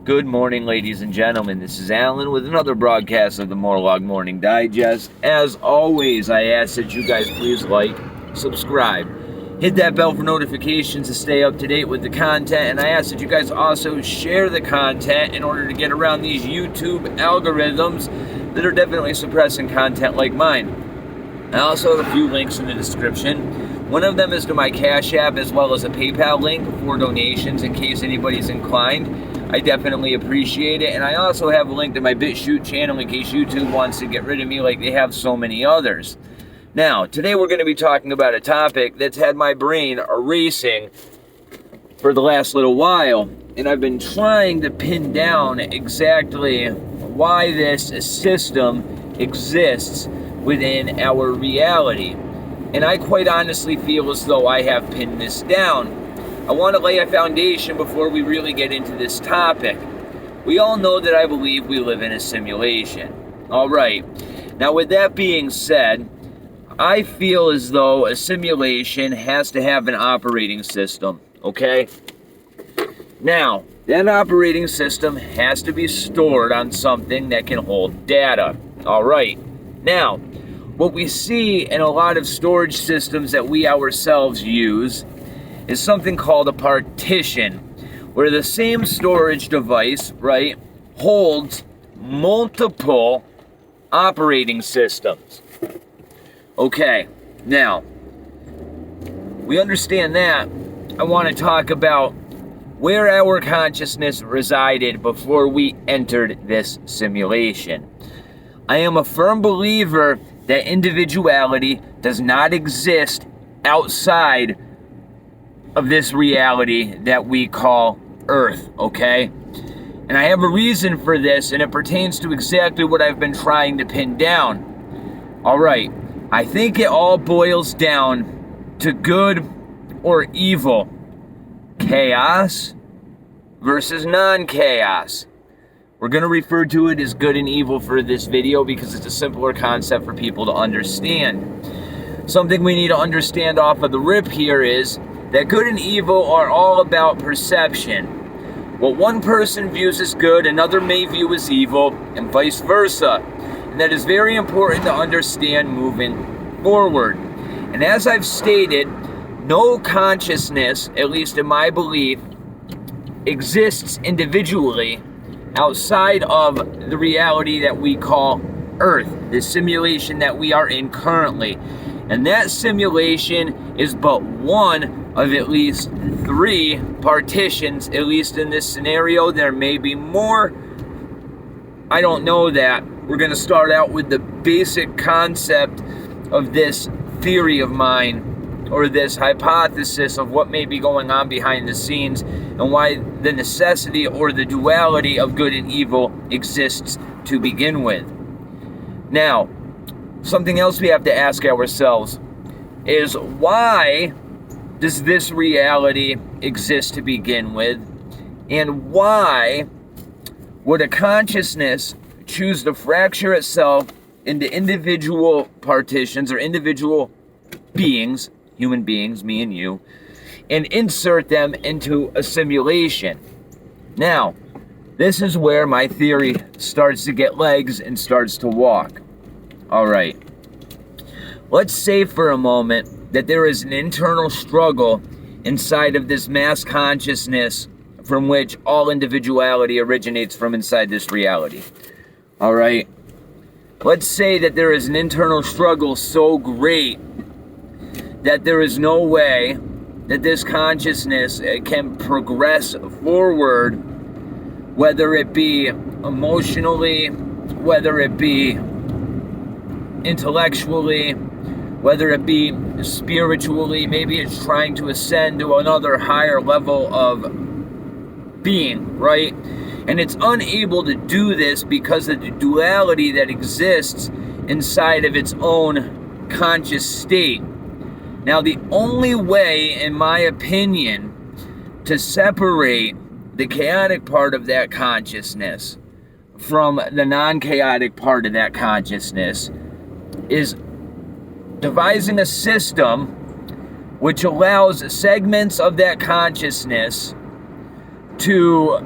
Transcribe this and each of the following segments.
Good morning, ladies and gentlemen. This is Alan with another broadcast of the MorlogMorningDigest. As always, I ask that you guys please like, subscribe, hit that bell for notifications to stay up to date with the content, and I ask that you guys also share the content in order to get around these YouTube algorithms that are definitely suppressing content like mine. I also have a few links in the description. One of them is to my Cash App as well as a PayPal link for donations in case anybody's inclined. I definitely appreciate it. And I also have a link to my BitChute channel in case YouTube wants to get rid of me like they have so many others. Now, today we're going to be talking about a topic that's had my brain racing for the last little while. And I've been trying to pin down exactly why this system exists within our reality. And I quite honestly feel as though I have pinned this down. I want to lay a foundation before we really get into this topic. We all know that I believe we live in a simulation. Alright, now with that being said, I feel as though a simulation has to have an operating system, okay? Now, that operating system has to be stored on something that can hold data. Alright, now, what we see in a lot of storage systems that we ourselves use is something called a partition, where the same storage device, right, holds multiple operating systems. Okay, now, we understand that. I want to talk about where our consciousness resided before we entered this simulation. I am a firm believer that individuality does not exist outside of this reality that we call Earth, okay? And I have a reason for this, and it pertains to exactly what I've been trying to pin down. Alright, I think it all boils down to good or evil. Chaos versus non-chaos. We're going to refer to it as good and evil for this video because it's a simpler concept for people to understand. Something we need to understand off of the rip here is that good and evil are all about perception. What one person views as good, another may view as evil, and vice versa. And that is very important to understand moving forward. And as I've stated, no consciousness, at least in my belief, exists individually outside of the reality that we call Earth, the simulation that we are in currently. And that simulation is but one of at least 3 partitions, at least in this scenario. There may be more. I don't know that. We're going to start out with the basic concept of this theory of mine, or this hypothesis of what may be going on behind the scenes, and why the necessity or the duality of good and evil exists to begin with. Now, something else we have to ask ourselves is, why does this reality exist to begin with? And why would a consciousness choose to fracture itself into individual partitions or individual beings, human beings, me and you, and insert them into a simulation? Now, this is where my theory starts to get legs and starts to walk. Alright, let's say for a moment that there is an internal struggle inside of this mass consciousness from which all individuality originates from inside this reality. Alright? Let's say that there is an internal struggle so great that there is no way that this consciousness can progress forward, whether it be emotionally, whether it be intellectually, whether it be spiritually. Maybe it's trying to ascend to another higher level of being, right? And it's unable to do this because of the duality that exists inside of its own conscious state. Now, the only way, in my opinion, to separate the chaotic part of that consciousness from the non-chaotic part of that consciousness is devising a system which allows segments of that consciousness to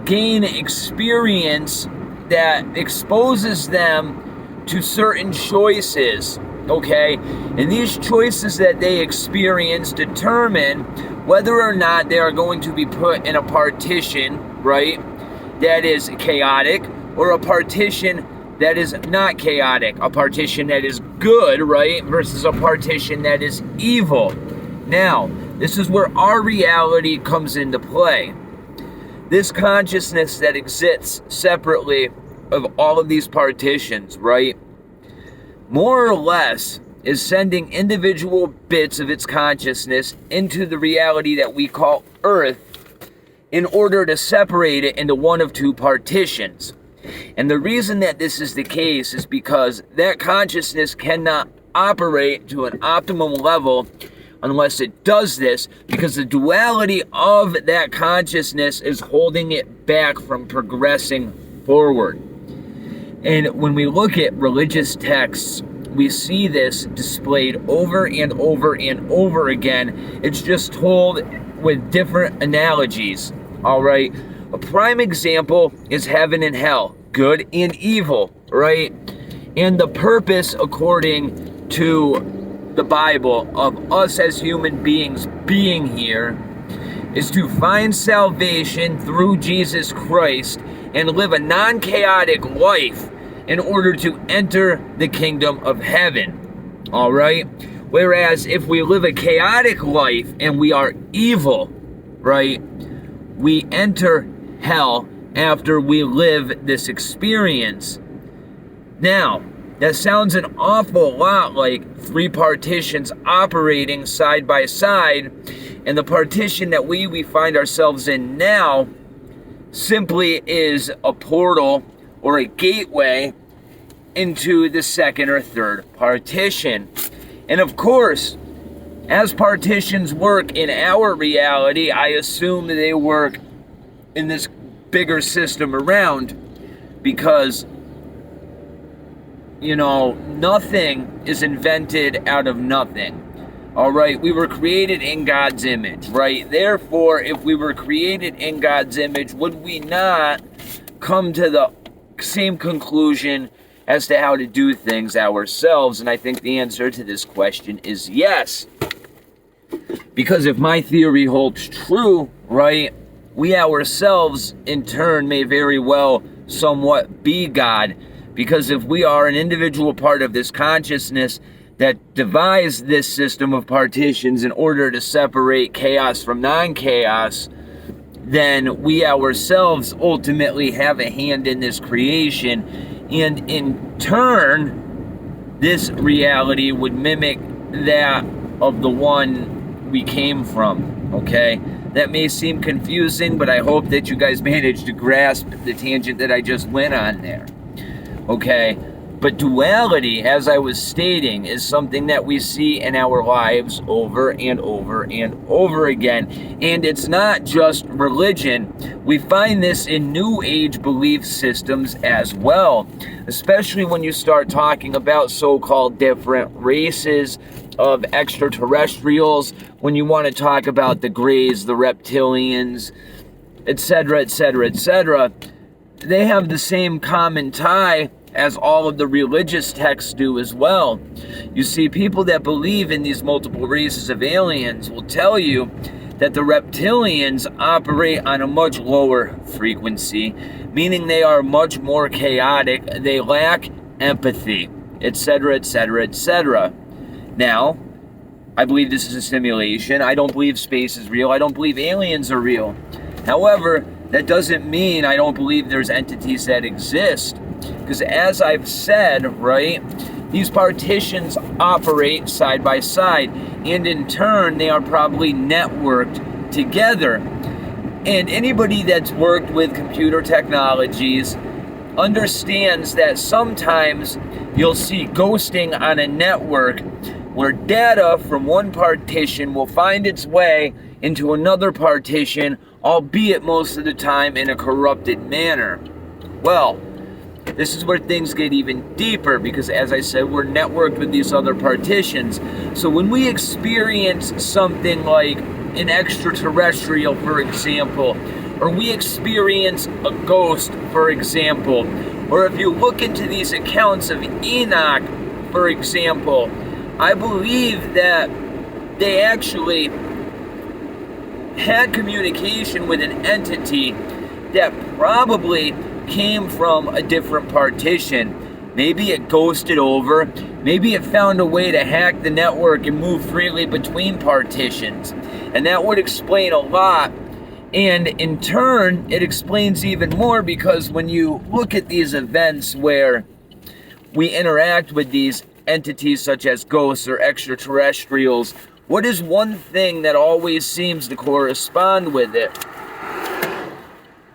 gain experience that exposes them to certain choices, okay? And these choices that they experience determine whether or not they are going to be put in a partition, right, that is chaotic, or a partition that is not chaotic, a partition that is good, right, versus a partition that is evil. Now, this is where our reality comes into play. This consciousness that exists separately of all of these partitions, right, more or less is sending individual bits of its consciousness into the reality that we call Earth in order to separate it into one of two partitions. And the reason that this is the case is because that consciousness cannot operate to an optimum level unless it does this, because the duality of that consciousness is holding it back from progressing forward. And when we look at religious texts, we see this displayed over and over and over again. It's just told with different analogies, all right? A prime example is heaven and hell, good and evil, right? And the purpose, according to the Bible, of us as human beings being here is to find salvation through Jesus Christ and live a non-chaotic life in order to enter the kingdom of heaven, all right? Whereas if we live a chaotic life and we are evil, right, we enter hell after we live this experience. Now, that sounds an awful lot like three partitions operating side by side, and the partition that we find ourselves in now simply is a portal or a gateway into the second or third partition. And of course, as partitions work in our reality, I assume that they work in this bigger system around, because nothing is invented out of nothing. All right, we were created in God's image, right? Therefore, if we were created in God's image, would we not come to the same conclusion as to how to do things ourselves? And I think the answer to this question is yes. Because if my theory holds true, right, we ourselves in turn may very well somewhat be God. Because if we are an individual part of this consciousness that devised this system of partitions in order to separate chaos from non-chaos, then we ourselves ultimately have a hand in this creation. And in turn, this reality would mimic that of the one we came from, okay? That may seem confusing, but I hope that you guys managed to grasp the tangent that I just went on there. Okay, but duality, as I was stating, is something that we see in our lives over and over and over again. And it's not just religion. We find this in New Age belief systems as well, especially when you start talking about so-called different races of extraterrestrials, when you want to talk about the Greys, the reptilians, etc., etc., etc. They have the same common tie as all of the religious texts do as well. You see, people that believe in these multiple races of aliens will tell you that the reptilians operate on a much lower frequency, meaning they are much more chaotic, they lack empathy, etc., etc., etc. Now, I believe this is a simulation. I don't believe space is real. I don't believe aliens are real. However, that doesn't mean I don't believe there's entities that exist. Because as I've said, right, these partitions operate side by side, and in turn, they are probably networked together. And anybody that's worked with computer technologies understands that sometimes you'll see ghosting on a network where data from one partition will find its way into another partition, albeit most of the time in a corrupted manner. Well, this is where things get even deeper, because as I said, we're networked with these other partitions. So when we experience something like an extraterrestrial, for example, or we experience a ghost, for example, or if you look into these accounts of Enoch, for example, I believe that they actually had communication with an entity that probably came from a different partition. Maybe it ghosted over. Maybe it found a way to hack the network and move freely between partitions. And that would explain a lot. And in turn, it explains even more, because when you look at these events where we interact with these entities such as ghosts or extraterrestrials, what is one thing that always seems to correspond with it?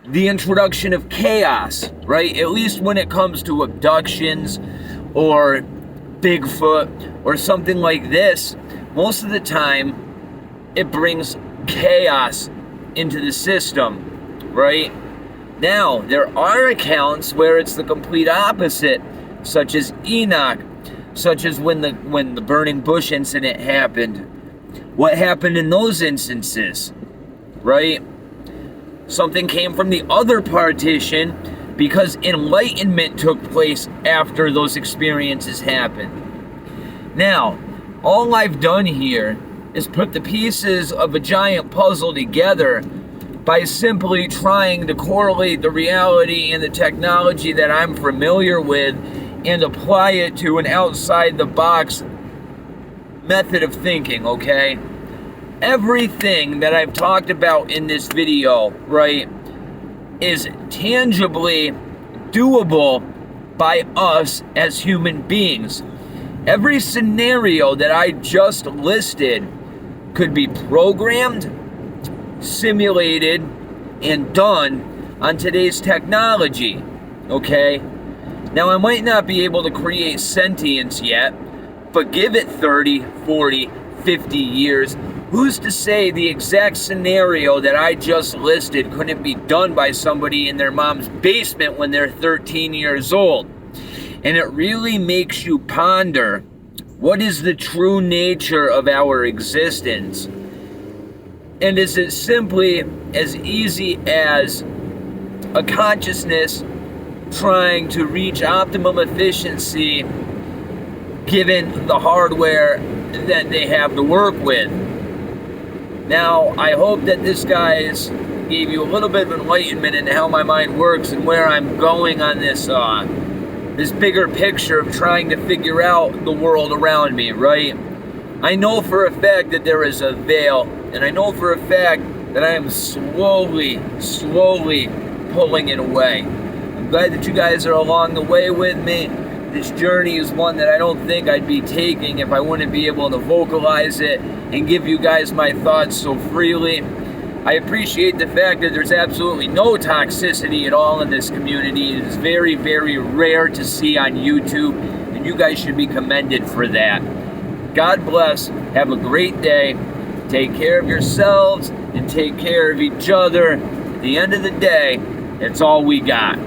The introduction of chaos, right? At least when it comes to abductions or Bigfoot or something like this, most of the time it brings chaos into the system, right? Now, there are accounts where it's the complete opposite, such as Enoch, such as when the burning bush incident happened. What happened in those instances, right? Something came from the other partition because enlightenment took place after those experiences happened. Now, all I've done here is put the pieces of a giant puzzle together by simply trying to correlate the reality and the technology that I'm familiar with and apply it to an outside-the-box method of thinking, okay? Everything that I've talked about in this video, right, is tangibly doable by us as human beings. Every scenario that I just listed could be programmed, simulated, and done on today's technology, okay? Now, I might not be able to create sentience yet, but give it 30, 40, 50 years. Who's to say the exact scenario that I just listed couldn't be done by somebody in their mom's basement when they're 13 years old? And it really makes you ponder, what is the true nature of our existence? And is it simply as easy as a consciousness trying to reach optimum efficiency given the hardware that they have to work with? Now, I hope that this, guys, gave you a little bit of enlightenment in how my mind works and where I'm going on this bigger picture of trying to figure out the world around me, right? I know for a fact that there is a veil, and I know for a fact that I am slowly pulling it away. I'm glad that you guys are along the way with me. This journey is one that I don't think I'd be taking if I wouldn't be able to vocalize it and give you guys my thoughts so freely. I appreciate the fact that there's absolutely no toxicity at all in this community. It is very, very rare to see on YouTube, and you guys should be commended for that. God bless. Have a great day. Take care of yourselves and take care of each other. At the end of the day, it's all we got.